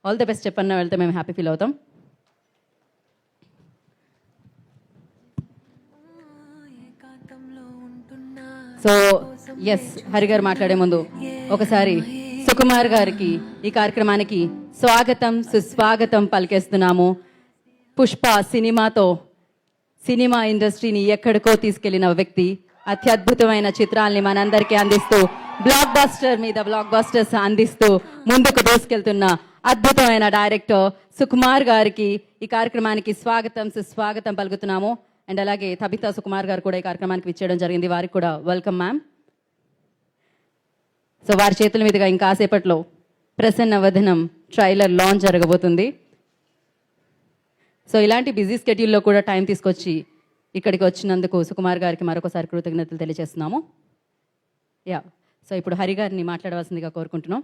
All the best చెప్పన్నా వెళ్తే మేము హ్యాపీ ఫీల్ అవుతాం. సో ఎస్, హరి గారు మాట్లాడే ముందు ఒకసారి సుకుమార్ గారికి ఈ కార్యక్రమానికి స్వాగతం సుస్వాగతం పలికేస్తున్నాము. పుష్ప సినిమాతో సినిమా ఇండస్ట్రీని ఎక్కడికో తీసుకెళ్లిన వ్యక్తి, అత్యద్భుతమైన చిత్రాల్ని మనందరికీ అందిస్తూ బ్లాక్ బస్టర్ మీద బ్లాక్ బస్టర్స్ అందిస్తూ ముందుకు దూసుకెళ్తున్న అద్భుతమైన డైరెక్టర్ సుకుమార్ గారికి ఈ కార్యక్రమానికి స్వాగతం సుస్వాగతం పలుకుతున్నాము. అండ్ అలాగే తబితా సుకుమార్ గారు కూడా ఈ కార్యక్రమానికి విచ్చేయడం జరిగింది. వారికి కూడా వెల్కమ్ మ్యామ్. సో వారి చేతుల మీదుగా ఇంకాసేపట్లో ప్రసన్న వదనం ట్రైలర్ లాంచ్ జరగబోతుంది. సో ఇలాంటి బిజీ స్కెడ్యూల్లో కూడా టైం తీసుకొచ్చి ఇక్కడికి వచ్చినందుకు సుకుమార్ గారికి మరొకసారి కృతజ్ఞతలు తెలియజేస్తున్నాము. సో ఇప్పుడు హరి గారిని మాట్లాడవలసిందిగా కోరుకుంటున్నాం.